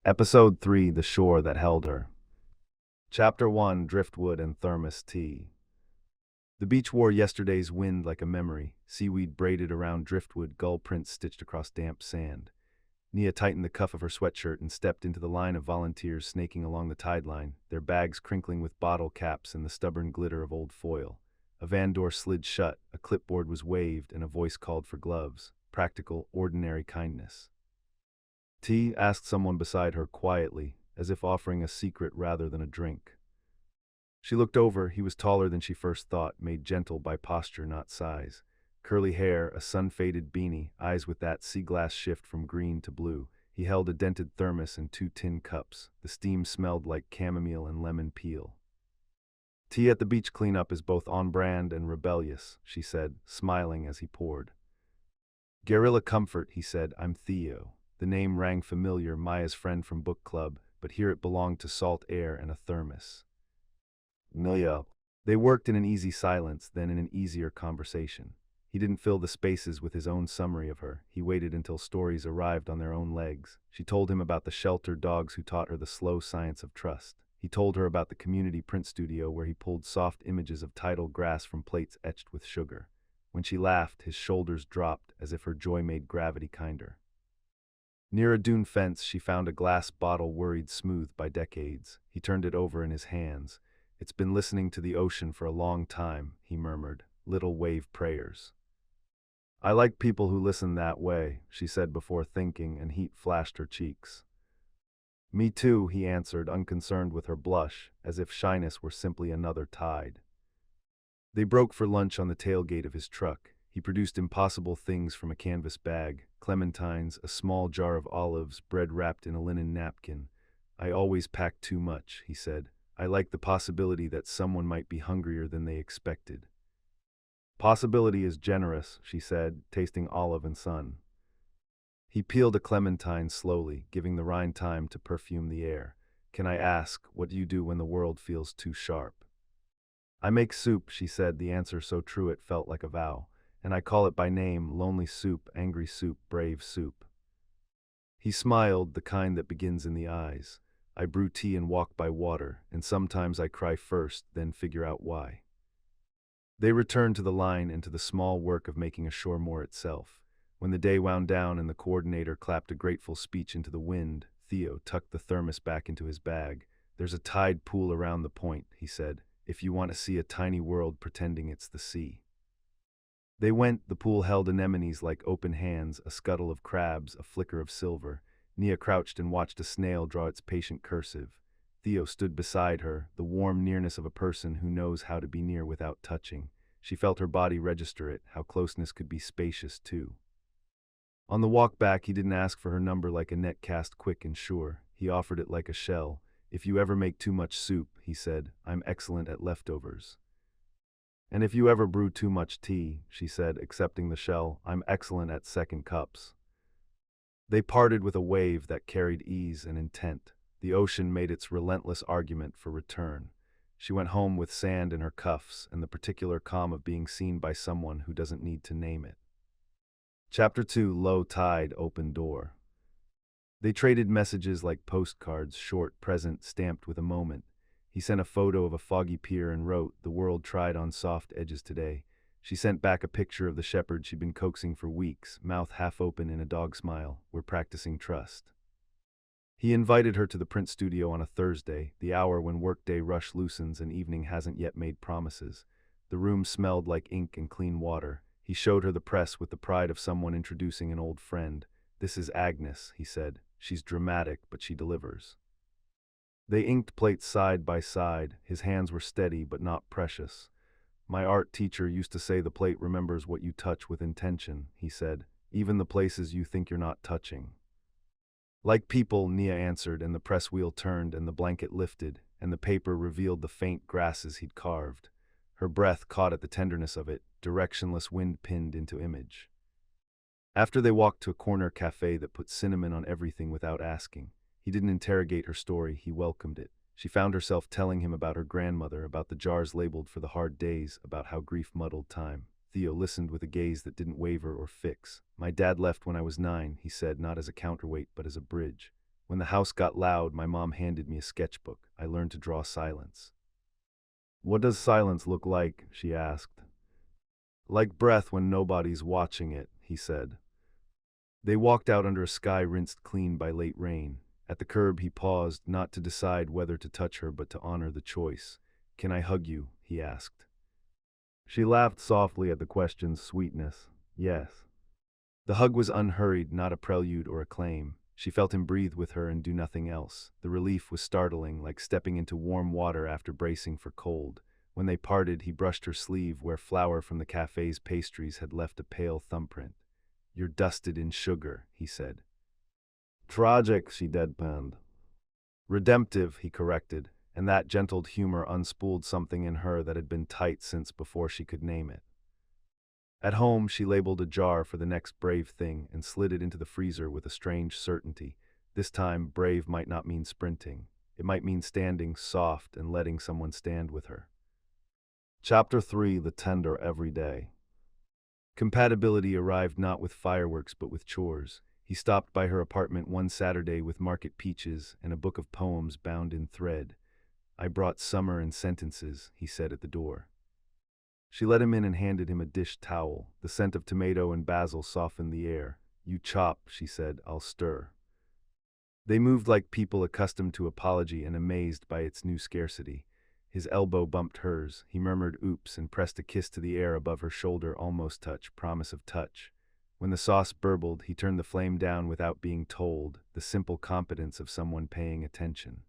Episode 3, The Shore That Held Her. Chapter 1, Driftwood and Thermos Tea. The beach wore yesterday's wind like a memory, seaweed braided around driftwood, gull prints stitched across damp sand. Nia tightened the cuff of her sweatshirt and stepped into the line of volunteers snaking along the tide line, their bags crinkling with bottle caps and the stubborn glitter of old foil. A van door slid shut, a clipboard was waved, and a voice called for gloves. Practical, ordinary kindness. Tea asked someone beside her quietly, as if offering a secret rather than a drink. She looked over. He was taller than she first thought, made gentle by posture, not size. Curly hair, a sun-faded beanie, eyes with that sea glass shift from green to blue. He held a dented thermos and 2 tin cups. The steam smelled like chamomile and lemon peel. Tea at the beach cleanup is both on-brand and rebellious, she said, smiling as he poured. Guerrilla comfort, he said. I'm Theo. The name rang familiar, Maya's friend from book club, but here it belonged to salt air and a thermos. Nia. They worked in an easy silence, then in an easier conversation. He didn't fill the spaces with his own summary of her. He waited until stories arrived on their own legs. She told him about the sheltered dogs who taught her the slow science of trust. He told her about the community print studio where he pulled soft images of tidal grass from plates etched with sugar. When she laughed, his shoulders dropped as if her joy made gravity kinder. Near a dune fence, she found a glass bottle worried smooth by decades. He turned it over in his hands. It's been listening to the ocean for a long time, he murmured, little wave prayers. I like people who listen that way, she said before thinking, and heat flashed her cheeks. Me too, he answered, unconcerned with her blush, as if shyness were simply another tide. They broke for lunch on the tailgate of his truck. He produced impossible things from a canvas bag, clementines, a small jar of olives, bread wrapped in a linen napkin. I always pack too much, he said. I like the possibility that someone might be hungrier than they expected. Possibility is generous, she said, tasting olive and sun. He peeled a clementine slowly, giving the rind time to perfume the air. Can I ask, what do you do when the world feels too sharp? I make soup, she said, the answer so true it felt like a vow. And I call it by name, lonely soup, angry soup, brave soup. He smiled, the kind that begins in the eyes. I brew tea and walk by water, and sometimes I cry first, then figure out why. They returned to the line and to the small work of making ashore more itself. When the day wound down and the coordinator clapped a grateful speech into the wind, Theo tucked the thermos back into his bag. There's a tide pool around the point, he said, if you want to see a tiny world pretending it's the sea. They went. The pool held anemones like open hands, a scuttle of crabs, a flicker of silver. Nia crouched and watched a snail draw its patient cursive. Theo stood beside her, the warm nearness of a person who knows how to be near without touching. She felt her body register it, how closeness could be spacious too. On the walk back, he didn't ask for her number like a net cast quick and sure. He offered it like a shell. If you ever make too much soup, he said, I'm excellent at leftovers. And if you ever brew too much tea, she said, accepting the shell, I'm excellent at second cups. They parted with a wave that carried ease and intent. The ocean made its relentless argument for return. She went home with sand in her cuffs and the particular calm of being seen by someone who doesn't need to name it. Chapter 2, Low Tide, Open Door. They traded messages like postcards, short, present, stamped with a moment. He sent a photo of a foggy pier and wrote, the world tried on soft edges today. She sent back a picture of the shepherd she'd been coaxing for weeks, mouth half open in a dog smile. We're practicing trust. He invited her to the print studio on a Thursday, the hour when workday rush loosens and evening hasn't yet made promises. The room smelled like ink and clean water. He showed her the press with the pride of someone introducing an old friend. This is Agnes, he said. She's dramatic, but she delivers. They inked plates side by side. His hands were steady but not precious. My art teacher used to say the plate remembers what you touch with intention, he said, even the places you think you're not touching. Like people, Nia answered, and the press wheel turned and the blanket lifted, and the paper revealed the faint grasses he'd carved. Her breath caught at the tenderness of it, directionless wind pinned into image. After they walked to a corner cafe that put cinnamon on everything without asking. He didn't interrogate her story, he welcomed it. She found herself telling him about her grandmother, about the jars labeled for the hard days, about how grief muddled time. Theo listened with a gaze that didn't waver or fix. My dad left when I was 9, he said, not as a counterweight but as a bridge. When the house got loud, my mom handed me a sketchbook. I learned to draw silence. What does silence look like? She asked. Like breath when nobody's watching it, he said. They walked out under a sky rinsed clean by late rain. At the curb he paused, not to decide whether to touch her but to honor the choice. Can I hug you? He asked. She laughed softly at the question's sweetness. Yes. The hug was unhurried, not a prelude or a claim. She felt him breathe with her and do nothing else. The relief was startling, like stepping into warm water after bracing for cold. When they parted, he brushed her sleeve where flour from the cafe's pastries had left a pale thumbprint. You're dusted in sugar, he said. Tragic, she deadpanned. Redemptive, he corrected, and that gentle humor unspooled something in her that had been tight since before she could name it. At home, she labeled a jar for the next brave thing and slid it into the freezer with a strange certainty. This time, brave might not mean sprinting. It might mean standing soft and letting someone stand with her. Chapter 3: The Tender Everyday. Compatibility arrived not with fireworks but with chores. He stopped by her apartment one Saturday with market peaches and a book of poems bound in thread. I brought summer in sentences, he said at the door. She let him in and handed him a dish towel. The scent of tomato and basil softened the air. You chop, she said, I'll stir. They moved like people accustomed to apology and amazed by its new scarcity. His elbow bumped hers. He murmured oops and pressed a kiss to the air above her shoulder, almost touch, promise of touch. When the sauce burbled, he turned the flame down without being told, the simple competence of someone paying attention.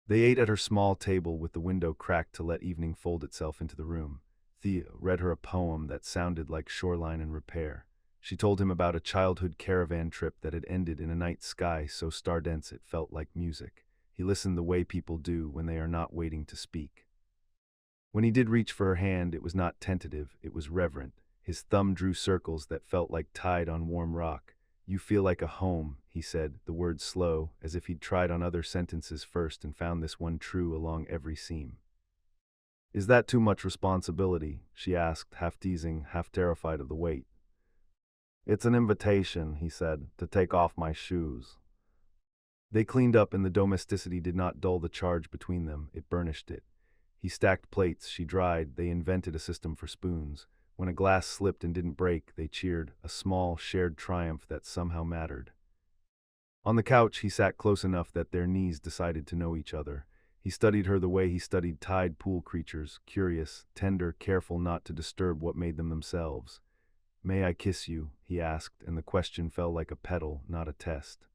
They ate at her small table with the window cracked to let evening fold itself into the room. Thea read her a poem that sounded like Shoreline in Repair. She told him about a childhood caravan trip that had ended in a night sky so star-dense it felt like music. He listened the way people do when they are not waiting to speak. When he did reach for her hand, it was not tentative, it was reverent. His thumb drew circles that felt like tide on warm rock. You feel like a home, he said, the words slow, as if he'd tried on other sentences first and found this one true along every seam. Is that too much responsibility? She asked, half teasing, half terrified of the weight. It's an invitation, he said, to take off my shoes. They cleaned up and the domesticity did not dull the charge between them, it burnished it. He stacked plates, she dried, they invented a system for spoons. When a glass slipped and didn't break, they cheered, a small, shared triumph that somehow mattered. On the couch, he sat close enough that their knees decided to know each other. He studied her the way he studied tide pool creatures, curious, tender, careful not to disturb what made them themselves. May I kiss you? He asked, and the question fell like a petal, not a test.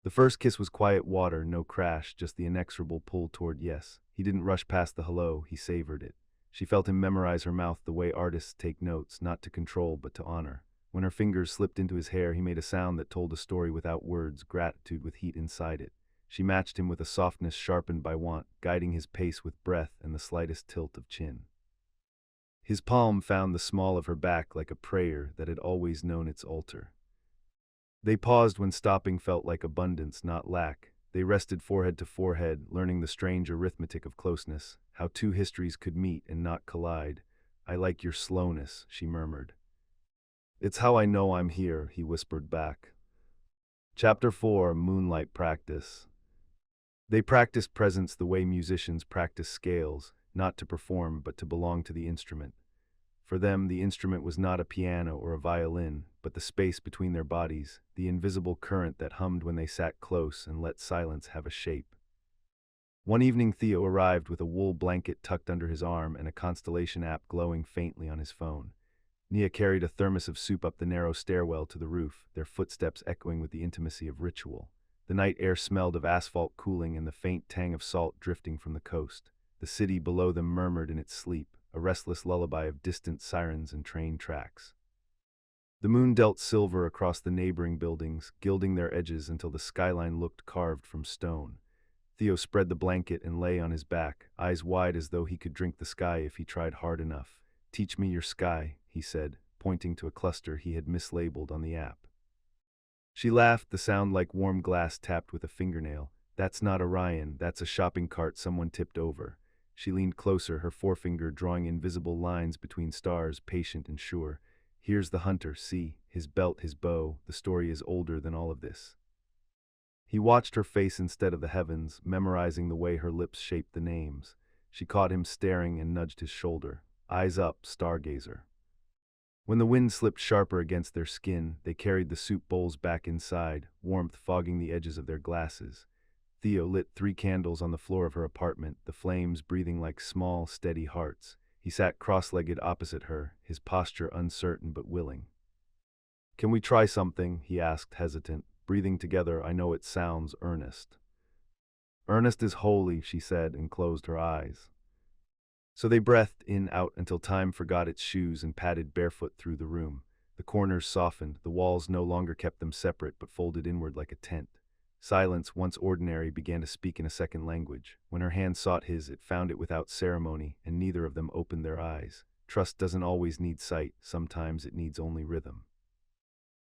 The first kiss was quiet water, no crash, just the inexorable pull toward yes. He didn't rush past the hello, he savored it. She felt him memorize her mouth the way artists take notes, not to control but to honor. When her fingers slipped into his hair, he made a sound that told a story without words, gratitude with heat inside it. She matched him with a softness sharpened by want, guiding his pace with breath and the slightest tilt of chin. His palm found the small of her back like a prayer that had always known its altar. They paused when stopping felt like abundance, not lack. They rested forehead to forehead, learning the strange arithmetic of closeness, how two histories could meet and not collide. I like your slowness, she murmured. It's how I know I'm here, he whispered back. Chapter 4: Moonlight Practice. They practiced presence the way musicians practice scales, not to perform but to belong to the instrument. For them, the instrument was not a piano or a violin, but the space between their bodies, the invisible current that hummed when they sat close and let silence have a shape. One evening, Theo arrived with a wool blanket tucked under his arm and a Constellation app glowing faintly on his phone. Nia carried a thermos of soup up the narrow stairwell to the roof, their footsteps echoing with the intimacy of ritual. The night air smelled of asphalt cooling and the faint tang of salt drifting from the coast. The city below them murmured in its sleep, a restless lullaby of distant sirens and train tracks. The moon dealt silver across the neighboring buildings, gilding their edges until the skyline looked carved from stone. Theo spread the blanket and lay on his back, eyes wide as though he could drink the sky if he tried hard enough. Teach me your sky, he said, pointing to a cluster he had mislabeled on the app. She laughed, the sound like warm glass tapped with a fingernail. That's not Orion, that's a shopping cart someone tipped over. She leaned closer, her forefinger drawing invisible lines between stars, patient and sure. Here's the hunter, see, his belt, his bow, the story is older than all of this. He watched her face instead of the heavens, memorizing the way her lips shaped the names. She caught him staring and nudged his shoulder. Eyes up, stargazer. When the wind slipped sharper against their skin, they carried the soup bowls back inside, warmth fogging the edges of their glasses. Theo lit 3 candles on the floor of her apartment, the flames breathing like small, steady hearts. He sat cross-legged opposite her, his posture uncertain but willing. "Can we try something?" he asked, hesitant. Breathing together, "I know it sounds earnest." "Earnest is holy," she said, and closed her eyes. So they breathed in, out, until time forgot its shoes and padded barefoot through the room. The corners softened, the walls no longer kept them separate but folded inward like a tent. Silence, once ordinary, began to speak in a second language. When her hand sought his, it found it without ceremony, and neither of them opened their eyes. Trust doesn't always need sight, sometimes it needs only rhythm.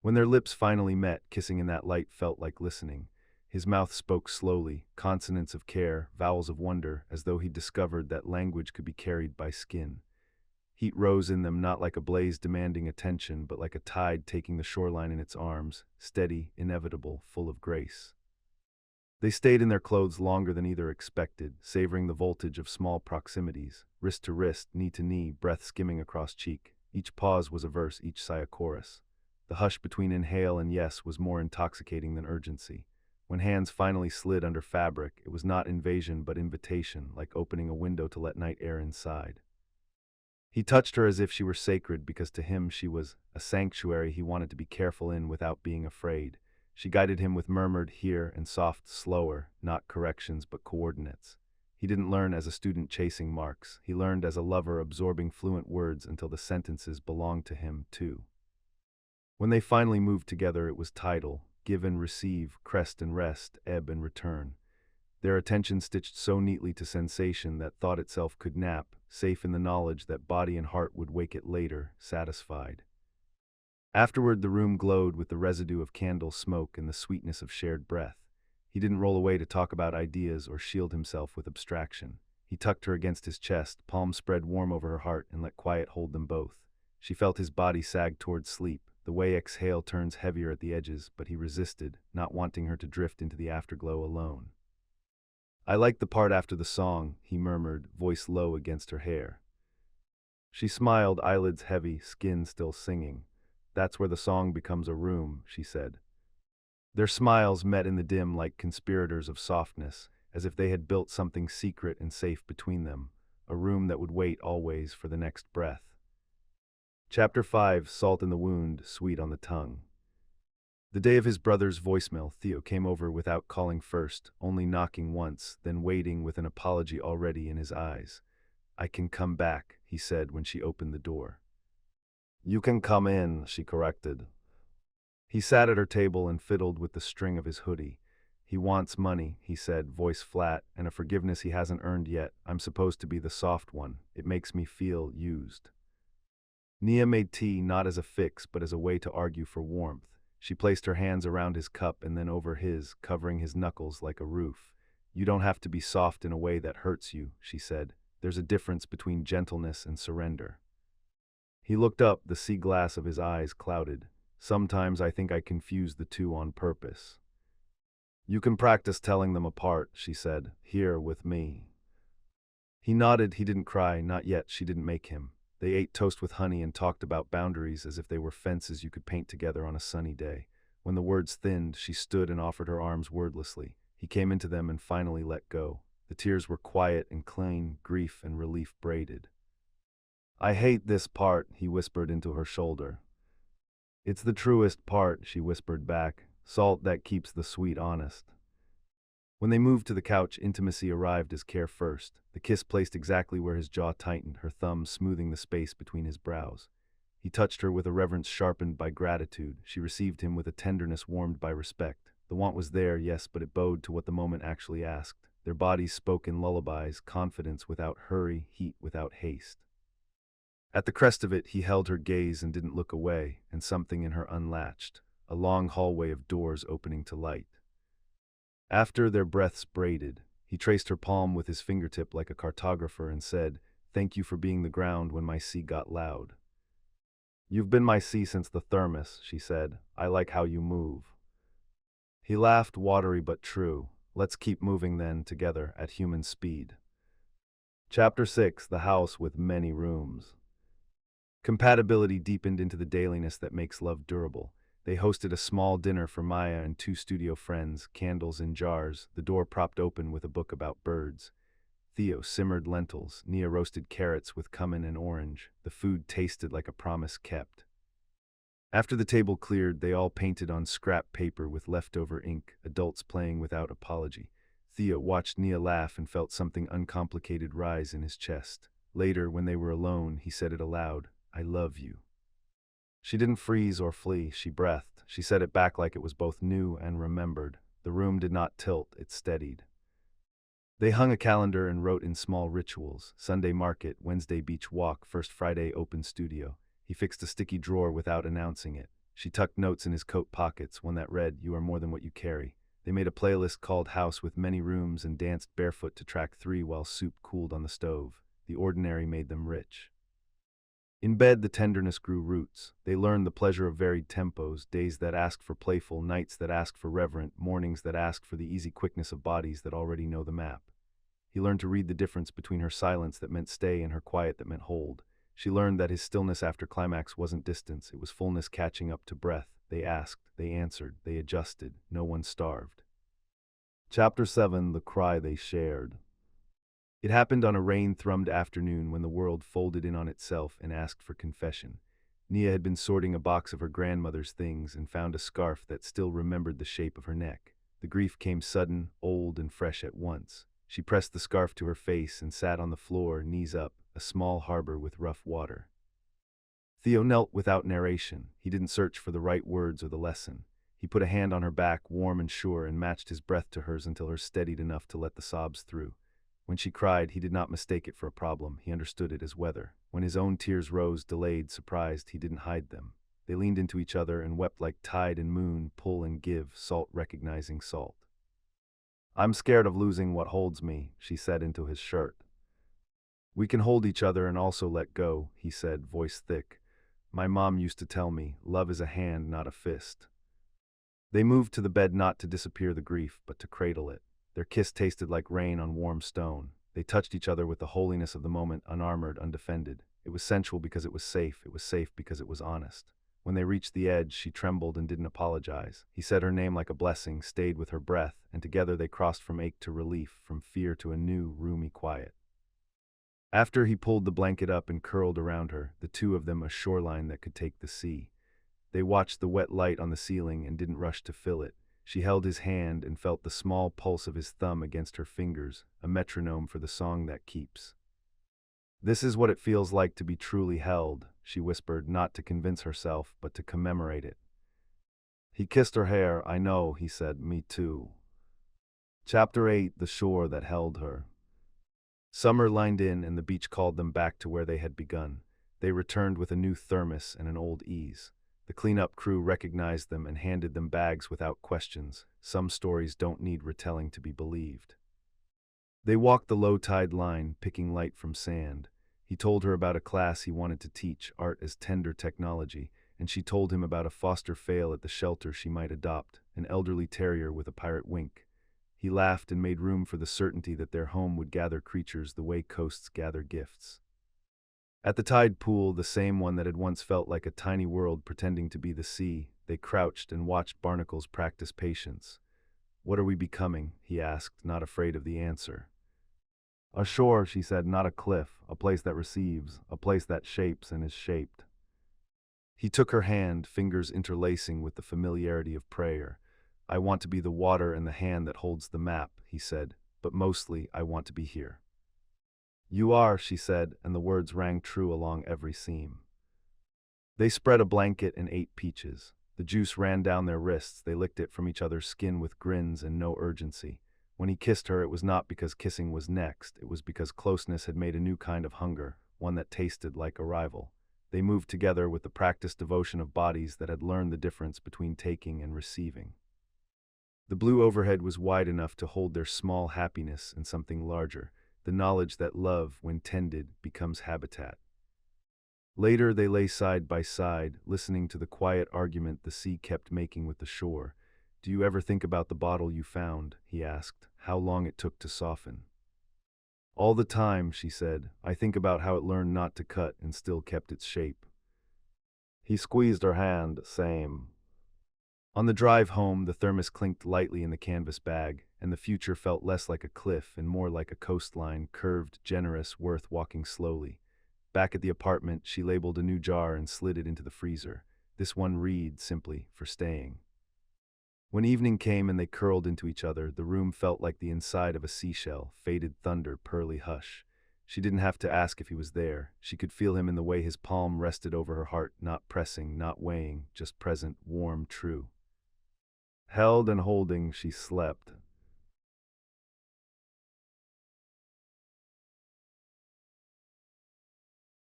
When their lips finally met, kissing in that light felt like listening. His mouth spoke slowly, consonants of care, vowels of wonder, as though he discovered that language could be carried by skin. Heat rose in them, not like a blaze demanding attention, but like a tide taking the shoreline in its arms, steady, inevitable, full of grace. They stayed in their clothes longer than either expected, savoring the voltage of small proximities, wrist to wrist, knee to knee, breath skimming across cheek. Each pause was a verse, each sigh a chorus. The hush between inhale and yes was more intoxicating than urgency. When hands finally slid under fabric, it was not invasion but invitation, like opening a window to let night air inside. He touched her as if she were sacred, because to him she was a sanctuary he wanted to be careful in without being afraid. She guided him with murmured here and soft slower, not corrections but coordinates. He didn't learn as a student chasing marks. He learned as a lover absorbing fluent words until the sentences belonged to him too. When they finally moved together, it was tidal, give and receive, crest and rest, ebb and return. Their attention stitched so neatly to sensation that thought itself could nap, safe in the knowledge that body and heart would wake it later, satisfied. Afterward, the room glowed with the residue of candle smoke and the sweetness of shared breath. He didn't roll away to talk about ideas or shield himself with abstraction. He tucked her against his chest, palms spread warm over her heart, and let quiet hold them both. She felt his body sag toward sleep, the way exhale turns heavier at the edges, but he resisted, not wanting her to drift into the afterglow alone. "I like the part after the song," he murmured, voice low against her hair. She smiled, eyelids heavy, skin still singing. "That's where the song becomes a room," she said. Their smiles met in the dim like conspirators of softness, as if they had built something secret and safe between them, a room that would wait always for the next breath. Chapter 5, Salt in the Wound, Sweet on the Tongue. The day of his brother's voicemail, Theo came over without calling first, only knocking once, then waiting with an apology already in his eyes. "I can come back," he said when she opened the door. "You can come in," she corrected. He sat at her table and fiddled with the string of his hoodie. "He wants money," he said, voice flat, "and a forgiveness he hasn't earned yet. I'm supposed to be the soft one. It makes me feel used." Nia made tea not as a fix but as a way to argue for warmth. She placed her hands around his cup and then over his, covering his knuckles like a roof. "You don't have to be soft in a way that hurts you," she said. "There's a difference between gentleness and surrender." He looked up, the sea glass of his eyes clouded. "Sometimes I think I confuse the two on purpose." "You can practice telling them apart," she said, "here with me." He nodded. He didn't cry, not yet. She didn't make him. They ate toast with honey and talked about boundaries as if they were fences you could paint together on a sunny day. When the words thinned, she stood and offered her arms wordlessly. He came into them and finally let go. The tears were quiet and clean, grief and relief braided. "I hate this part," he whispered into her shoulder. "It's the truest part," she whispered back. "Salt that keeps the sweet honest." When they moved to the couch, intimacy arrived as care first, the kiss placed exactly where his jaw tightened, her thumb smoothing the space between his brows. He touched her with a reverence sharpened by gratitude. She received him with a tenderness warmed by respect. The want was there, yes, but it bowed to what the moment actually asked. Their bodies spoke in lullabies, confidence without hurry, heat without haste. At the crest of it, he held her gaze and didn't look away, and something in her unlatched, a long hallway of doors opening to light. After their breaths braided, he traced her palm with his fingertip like a cartographer and said, "Thank you for being the ground when my sea got loud." "You've been my sea since the thermos," she said. "I like how you move." He laughed, watery but true. Let's keep moving then, together, at human speed. Chapter 6, The House with Many Rooms. Compatibility deepened into the dailiness that makes love durable. They hosted a small dinner for Maya and two studio friends, candles in jars, the door propped open with a book about birds. Theo simmered lentils, Nia roasted carrots with cumin and orange. The food tasted like a promise kept. After the table cleared, they all painted on scrap paper with leftover ink, adults playing without apology. Theo watched Nia laugh and felt something uncomplicated rise in his chest. Later, when they were alone, he said it aloud, "I love you." She didn't freeze or flee, she breathed. She said it back like it was both new and remembered. The room did not tilt, it steadied. They hung a calendar and wrote in small rituals: Sunday market, Wednesday beach walk, first Friday open studio. He fixed a sticky drawer without announcing it. She tucked notes in his coat pockets, one that read, "You are more than what you carry." They made a playlist called House with Many Rooms and danced barefoot to track 3 while soup cooled on the stove. The ordinary made them rich. In bed, the tenderness grew roots. They learned the pleasure of varied tempos, days that asked for playful, nights that asked for reverent, mornings that asked for the easy quickness of bodies that already know the map. He learned to read the difference between her silence that meant stay and her quiet that meant hold. She learned that his stillness after climax wasn't distance, it was fullness catching up to breath. They asked, they answered, they adjusted. No one starved. Chapter 7, The Cry They Shared. It happened on a rain-thrummed afternoon when the world folded in on itself and asked for confession. Nia had been sorting a box of her grandmother's things and found a scarf that still remembered the shape of her neck. The grief came sudden, old, and fresh at once. She pressed the scarf to her face and sat on the floor, knees up, a small harbor with rough water. Theo knelt without narration. He didn't search for the right words or the lesson. He put a hand on her back, warm and sure, and matched his breath to hers until hers steadied enough to let the sobs through. When she cried, he did not mistake it for a problem. He understood it as weather. When his own tears rose, delayed, surprised, he didn't hide them. They leaned into each other and wept like tide and moon, pull and give, salt recognizing salt. "I'm scared of losing what holds me," she said into his shirt. "We can hold each other and also let go," he said, voice thick. "My mom used to tell me, love is a hand, not a fist." They moved to the bed not to disappear the grief, but to cradle it. Their kiss tasted like rain on warm stone. They touched each other with the holiness of the moment, unarmored, undefended. It was sensual because it was safe because it was honest. When they reached the edge, she trembled and didn't apologize. He said her name like a blessing, stayed with her breath, and together they crossed from ache to relief, from fear to a new, roomy quiet. After he pulled the blanket up and curled around her, the two of them a shoreline that could take the sea. They watched the wet light on the ceiling and didn't rush to fill it. She held his hand and felt the small pulse of his thumb against her fingers, a metronome for the song that keeps. "This is what it feels like to be truly held," she whispered, not to convince herself, but to commemorate it. He kissed her hair. "I know," he said, "me too." Chapter 8, The Shore That Held Her. Summer lined in and the beach called them back to where they had begun. They returned with a new thermos and an old ease. The cleanup crew recognized them and handed them bags without questions. Some stories don't need retelling to be believed. They walked the low-tide line, picking light from sand. He told her about a class he wanted to teach, art as tender technology, and she told him about a foster fail at the shelter she might adopt, an elderly terrier with a pirate wink. He laughed and made room for the certainty that their home would gather creatures the way coasts gather gifts. At the tide pool, the same one that had once felt like a tiny world pretending to be the sea, they crouched and watched barnacles practice patience. "What are we becoming?" he asked, not afraid of the answer. "A shore," she said, "not a cliff, a place that receives, a place that shapes and is shaped." He took her hand, fingers interlacing with the familiarity of prayer. "I want to be the water and the hand that holds the map," he said, "but mostly I want to be here." "You are," she said, and the words rang true along every seam. They spread a blanket and ate peaches. The juice ran down their wrists. They licked it from each other's skin with grins and no urgency. When he kissed her, it was not because kissing was next. It was because closeness had made a new kind of hunger, one that tasted like arrival. They moved together with the practiced devotion of bodies that had learned the difference between taking and receiving. The blue overhead was wide enough to hold their small happiness and something larger, the knowledge that love, when tended, becomes habitat. Later they lay side by side, listening to the quiet argument the sea kept making with the shore. Do you ever think about the bottle you found? He asked, how long it took to soften. All the time, she said. I think about how it learned not to cut and still kept its shape. He squeezed her hand, same. On the drive home, the thermos clinked lightly in the canvas bag, and the future felt less like a cliff and more like a coastline, curved, generous, worth walking slowly. Back at the apartment, she labeled a new jar and slid it into the freezer. This one read, simply, for staying. When evening came and they curled into each other, the room felt like the inside of a seashell, faded thunder, pearly hush. She didn't have to ask if he was there. She could feel him in the way his palm rested over her heart, not pressing, not weighing, just present, warm, true. Held and holding, she slept.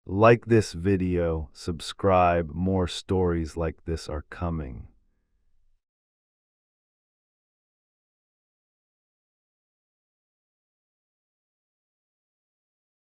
Like this video, subscribe, more stories like this are coming.